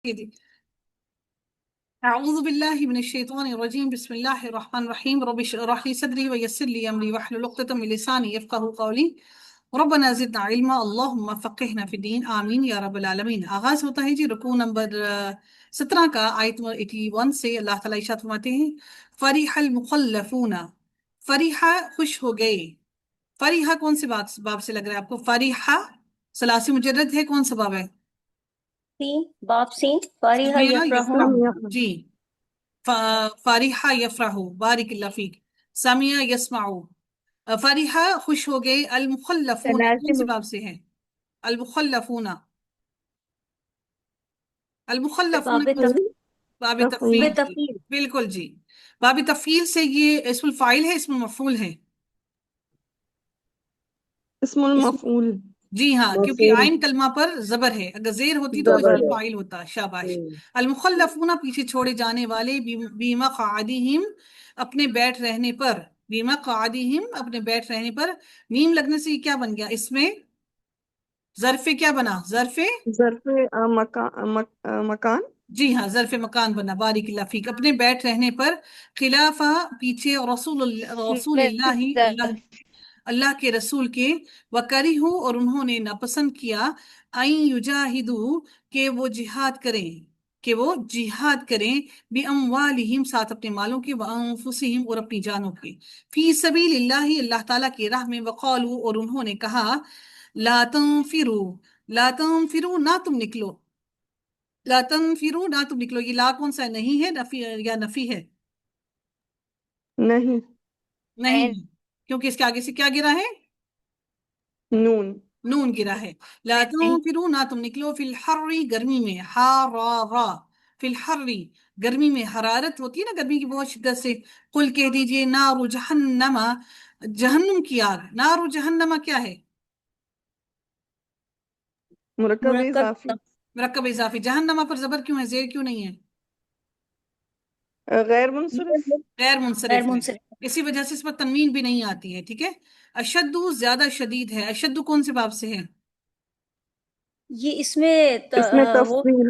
جی اعوذ باللہ من الشیطان الرجیم بسم اللہ الرحمن الرحیم رب اشرح لي صدری ویسر لي امری واحلل عقدۃ من لسانی یفقهوا قولی ربنا زدنا علما اللہم فقہنا فی الدین آمین یا رب العالمین۔ آغاز ہوتا ہے جی رکوع نمبر 17 کا، آیت نمبر 81 سے۔ اللہ تعالیٰ ارشاد فرماتے ہیں فریح المخلفون، فریحہ خوش ہو گئے۔ فریحہ کون سے باب سے لگ رہا ہے آپ کو؟ فریحہ ثلاثی مجرد ہے، کون سا باب ہے؟ باب سین فریح سمع یفرحون۔ یفرح جی، فریحہ یفرح، بارک اللہ فیک۔ سمع یسمع، فریحہ خوش ہو گئے۔ المخلفون کون سے لازم باب سے ہے؟ المخلفون، المخلفون باب کون سے؟ باب تفعیل جی، تفعیل۔ بالکل جی۔ باب تفعیل سے یہ اسم الفاعل ہے، اسم المفعول ہے؟ اسم المفعول جی ہاں، کیونکہ مفعول عین کلمہ پر زبر ہے، اگر زیر ہوتی تو اسم زبر ہے۔ الفاعل ہوتا۔ شاباش۔ المخلفون پیچھے چھوڑے جانے والے، بمقعدہم اپنے بیٹھ رہنے پر، بمقعدہم اپنے بیٹھ رہنے پر۔ میم لگنے سے یہ کیا بن گیا؟ اس میں ظرف کیا بنا؟ ظرف ظرف مکان جی ہاں، ظرف مکان بنا، بارک اللہ فیک۔ اپنے بیٹھ رہنے پر، خلافہ پیچھے، رسول اللہ اللہ اللہ کے رسول کے، وَكَرِهُ اور انہوں نے ناپسند کیا، أَن يُجَاهِدُوا کہ وہ جہاد کریں، کہ وہ جہاد کریں، بِأَمْوَالِهِمْ ساتھ اپنے مالوں کے، وَأَنفُسِهِمْ اور اپنی جانوں کے، فی سبیل اللہ اللہ تعالیٰ کی راہ میں، وقالوا اور انہوں نے کہا، لا تنفروا، لا تنفروا نہ تم نکلو، لا تنفروا نہ تم نکلو۔ یہ لا کون سا ہے؟ نہیں ہے، نفی یا نفی ہے؟ نہیں، نہیں، کیونکہ اس کے آگے سے کیا گرا ہے؟ نون نون گرا ہے۔ لا تنفروا نہ تم نکلو، فی الحر گرمی میں، حارارا فی الحر گرمی میں، حرارت ہوتی ہے نا گرمی کی بہت شدت سے۔ قل کہہ دیجئے، نار جہنم جہنم کی آگ۔ نار جہنم کیا ہے؟ مرکب اضافی مرکب اضافی۔ جہنم پر زبر کیوں ہے؟ زیر کیوں نہیں ہے؟ غیر منصرف غیر غیر منصرف ہے، منصرف۔ اسی وجہ سے اس پر تنوین بھی نہیں آتی ہے، ٹھیک ہے۔ اشد زیادہ شدید ہے، اشد کون سے باب سے ہے؟ یہ اس میں اس میں وہ تفضیل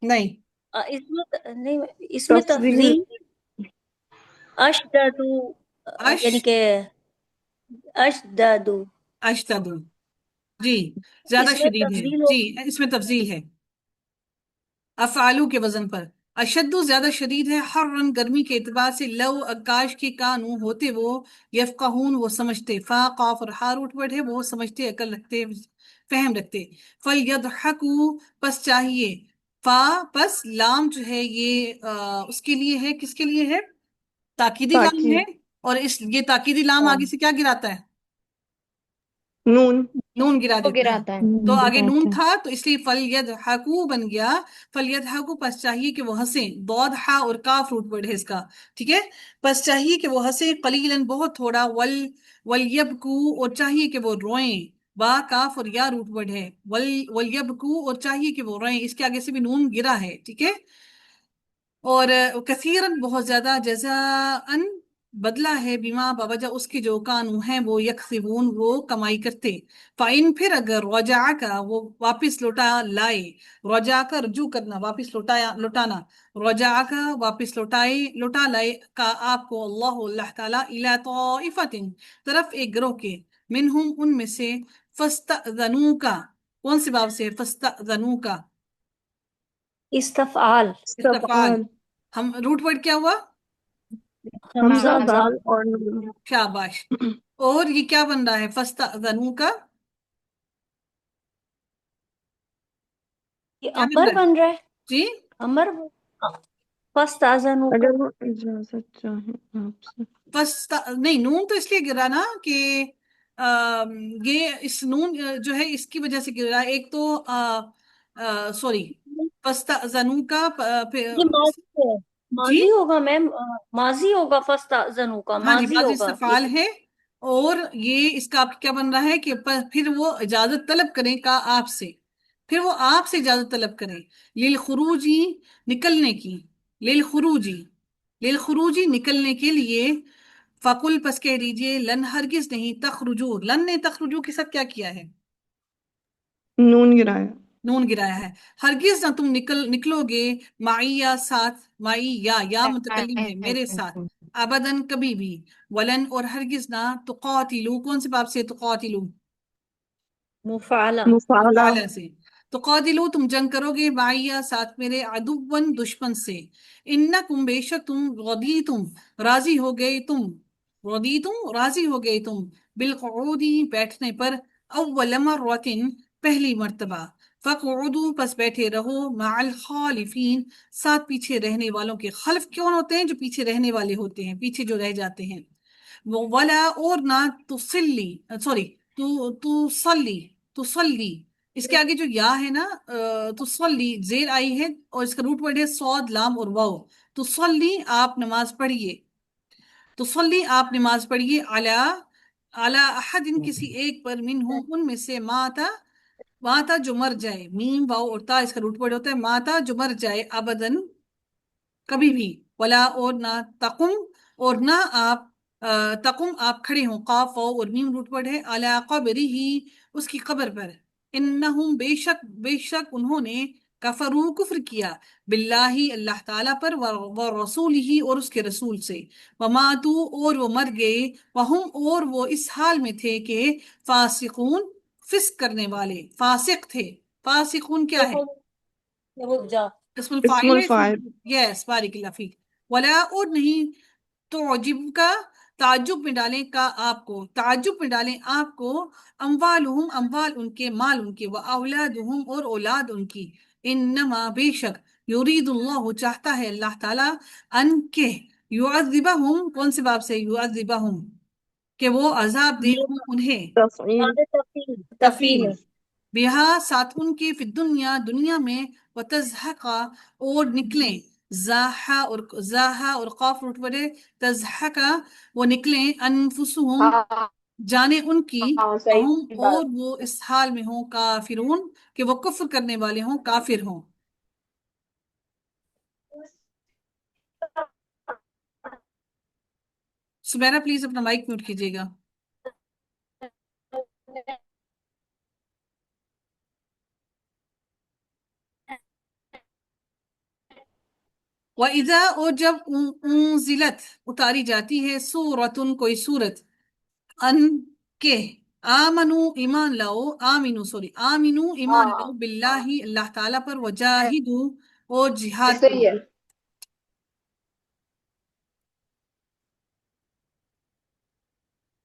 نہیں، اس میں نہیں، اس میں تفضیل تفضیل اشدد، اش یعنی کہ اشدد، اشتد جی، زیادہ اس میں شدید ہے تفضیل جی، اس میں تفضیل ہے افعالو کے وزن پر۔ اشد زیادہ شدید ہے، حرن گرمی کے اعتبار سے، لو کاش کے، کانو ہوتے وہ، یفقہون وہ سمجھتے، فا قاف اور ہا روٹ ورڈ ہے، وہ سمجھتے، عقل رکھتے، فہم رکھتے۔ فلیضحکوا پس چاہیے، فا پس لام جو ہے یہ اس کے لیے ہے، کس کے لیے ہے؟ تاکیدی لام ہے، تاکید اور یہ تاکیدی لام آگے سے کیا گراتا ہے؟ نون نون گرا کو دیتا ہے، گراتا ہے۔ تو آگے نون تھا تو اس لیے فلیضحکوا بن گیا، فلیضحکوا پس چاہیے کہ وہ ہنسیں، ضاد ہا اور کاف روٹ ورڈ ہے اس کا، ٹھیک ہے۔ پس چاہیے کہ وہ ہنسیں، قلیلاً بہت تھوڑا، ولیبکوا اور چاہیے کہ وہ روئیں، با کاف اور یا روٹ ورڈ ہے، ولیبکوا اور چاہیے کہ وہ روئیں، اس کے آگے سے بھی نون گرا ہے، ٹھیک ہے۔ اور کثیرن بہت زیادہ، جزاءً بدلہ ہے، بیما بوجہ اس کی جو کانو ہیں وہ، یکسبون وہ کمائی کرتے۔ فائن پھر اگر رجع کا وہ واپس لوٹا لائے، رجع کا رجوع کرنا، واپس لوٹانا، رجع کا واپس لوٹا لائے کا آپ کو، اللہ تعالیٰ، الی طائفۃ طرف ایک گروہ کے، منہم ان میں سے، فاستأذنوک کون سے باب سے؟ فاستأذنوک استفعال، استفعال۔ استفعال ہم روٹ ورڈ کیا ہوا؟ حمزہ حمزہ۔ دال اور نون شاباش۔ اور یہ کیا بن رہا ہے؟ فاستأذنوک یہ کیا بن امر رہا ہے؟ بن رہا ہے، جی، امر فاستأذنوک۔ اگر وہ اجازت چاہیں آپ سے نہیں، نون تو اس لیے گرا نا کہ یہ اس نون جو ہے اس کی وجہ سے گرا، ایک تو سوری، فاستأذنوک یہ ماضی ہے، جی ماضی ہوگا میم، ماضی ہوگا، فاستأذنوک ہاں جی، ماضی ماضی ہوگا یہ۔ استفعال ہے، اور یہ اس کا آپ کیا بن رہا ہے کہ پھر وہ اجازت طلب کریں کا آپ سے، پھر وہ آپ سے اجازت طلب کریں، للخروجی نکلنے کی، للخروجی للخروجی نکلنے کے لیے، فقل پس کہہ دیجئے، لن ہرگز نہیں، تخرجو، لن نے تخرجو کے ساتھ کیا کیا ہے؟ نون گرایا نون گرایا ہے. ہرگز نہ تم نکلو گے معیہ ساتھ، معی یا متکلم ہے میرے ساتھ، ابدن کبھی بھی، ولن اور ہرگز نہ، تقاتلو کون سے باب سے تقاتلو؟ مفعلہ. مفعلہ. مفعلہ سے. تقاتلو تم جنگ کرو گے معیہ ساتھ میرے، عدوًا دشمن سے، انکم بے شک تم، رضیتم راضی ہو گئے تم، رضیتم راضی ہو گئے تم، بالقعودی بیٹھنے پر، اول مرۃ پہلی مرتبہ، فقعدوا پس بیٹھے رہو، مع الخالفین ساتھ پیچھے رہنے والوں کے. خلف کون ہوتے ہیں؟ جو پیچھے رہنے والے ہوتے ہیں، پیچھے جو رہ جاتے ہیں. ولا اور نہ تصلی، سوری تصلی اس کے آگے جو یا ہے نا، تصلی زیر آئی ہے اور اس کا روٹ ورڈ ہے صاد لام اور واو. تصلی آپ نماز پڑھیے، تصلی آپ نماز پڑھیے، اعلی احد کسی ایک پر، منہم ان میں سے، ماتا جو مر جائے، میم واو اور تا اس کا روٹ ورڈ ہوتا ہے ماتا جو مر جائے، ابدن کبھی بھی، ولا اور نہ، تقم اور نہ آپ، تقم آپ کھڑے ہوں، قاف واو اور میم روٹ ورڈ ہے، علی قبرہ اس کی قبر پر، انہم بے شک انہوں نے، کفرو کفر کیا، باللہ اللہ تعالیٰ پر، ورسولہ اور اس کے رسول سے، وماتو اور وہ مر گئے، وہم اور وہ اس حال میں تھے کہ، فاسقون فسق کرنے والے، فاسق تھے. فاسقون کیا ہے؟ رک جا. اسم اسم الفاعل ہے. الفاعل. یس بارک اللہ فیک. ولا اور نہیں، تعجب کا تعجب میں ڈالیں، کا آپ کو تعجب میں ڈالیں آپ کو، اموالہم اموال ان کے، مال ان کے، و اولادہم اور اولاد ان کی، انما بے شک، یرید اللہ چاہتا ہے اللہ تعالیٰ، ان کے، یعذبہم کون سے باب سے یعذبہم، کہ وہ عذاب دے انہیں، تفعیل. تفیل تفیل، تفیل. بہا ساتھ ان کے، فی الدنیا دنیا میں، وتزحقا اور نکلیں، زاہا اور قاف روٹ ورڈ، تزحقا وہ نکلیں، انفسہم جانے ان کی، ہم اور وہ اس حال میں ہوں، کافرون کہ وہ کفر کرنے والے ہوں، کافر ہوں. سمیرا پلیز اپنا مائک میوٹ کیجیے گا. وَإِذَا اور جب انزلت اتاری جاتی ہے، سورتن کوئی سورت، ان کے، آمنو ایمان لاؤ، آمنو ایمان لاؤ، باللہ اللہ تعالیٰ پر، وجاہدو اور جہاد کرو،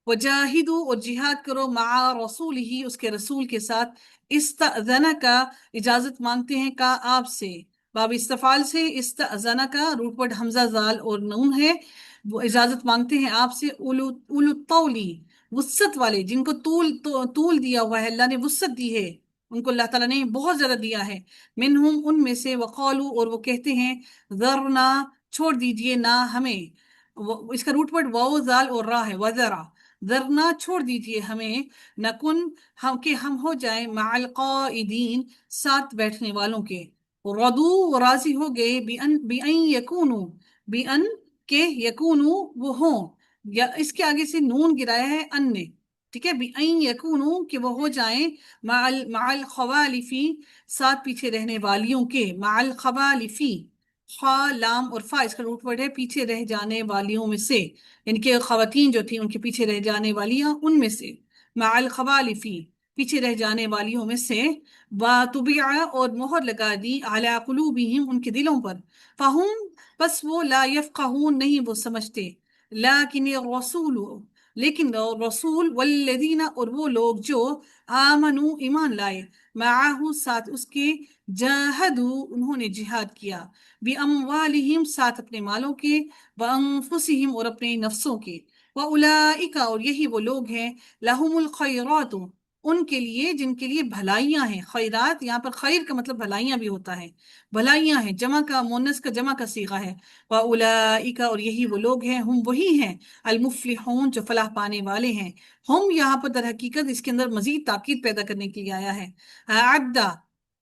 وجاہدو اور جہاد کرو، مع رسولہ اس کے رسول کے ساتھ، استأذن کا اجازت مانگتے ہیں، کا آپ سے، باب استفعال سے، استأذن کا روٹ ورڈ حمزہ زال اور نون ہے، وہ اجازت مانگتے ہیں آپ سے، اولو الطولی وسعت والے، جن کو طول دیا ہوا ہے، اللہ نے وسعت دی ہے ان کو، اللہ تعالیٰ نے بہت زیادہ دیا ہے، منہم ان میں سے، وقالو اور وہ کہتے ہیں، ذرنا چھوڑ دیجئے نہ ہمیں، اس کا روٹ ورڈ واو زال اور را ہے، وذرا ذرنا چھوڑ دیجئے ہمیں، نکن ہم کہ ہم ہو جائیں، مع القائدین ساتھ بیٹھنے والوں کے، ردو راضی ہو گئے، بِأَن یکونو بِأن کہ یکونو وہ ہوں، یا اس کے آگے سے نون گرایا ہے ان نے، ٹھیک ہے، بِأَن یکونو کہ وہ ہو جائیں، مع الخوالفی ساتھ پیچھے رہنے والیوں کے، مع الخوالفی، خا لام اور فا اس کا روٹ ورڈ ہے، پیچھے رہ جانے والیوں میں سے، یعنی کہ خواتین جو تھیں ان کے پیچھے رہ جانے والیاں ان میں سے، مع الخوالفی پیچھے رہ جانے والیوں میں سے، وَطُبِعَ اور مہر لگا دی، عَلَىٰ قُلُوبِهِمْ ان کے دلوں پر، فَهُمْ پس وہ، لا يفقهون نہیں وہ سمجھتے، لیکن الرسول لیکن رسول، والذین اور وہ لوگ جو، آمنوا ایمان لائے، معاہ ساتھ اس کے، جاہدوا انہوں نے جہاد کیا، بِأَمْوَالِهِمْ ساتھ اپنے مالوں کے، وَأَنفُسِهِمْ اور اپنے نفسوں کے، وَأُولَئِكَ اور یہی وہ لوگ ہیں، لَهُمُ الْخَيْرَاتُ ان کے لیے جن کے لیے بھلائیاں ہیں، خیرات یہاں پر خیر کا مطلب بھلائیاں بھی ہوتا ہے، بھلائیاں ہیں، جمع کا مؤنث کا جمع کا صیغہ ہے، وَأُولَئِكَ اور یہی وہ لوگ ہیں، ہم وہی ہیں، المفلحون جو فلاح پانے والے ہیں. ہم یہاں پر در حقیقت اس کے اندر مزید تاکید پیدا کرنے کے لیے آیا ہے، اعدّا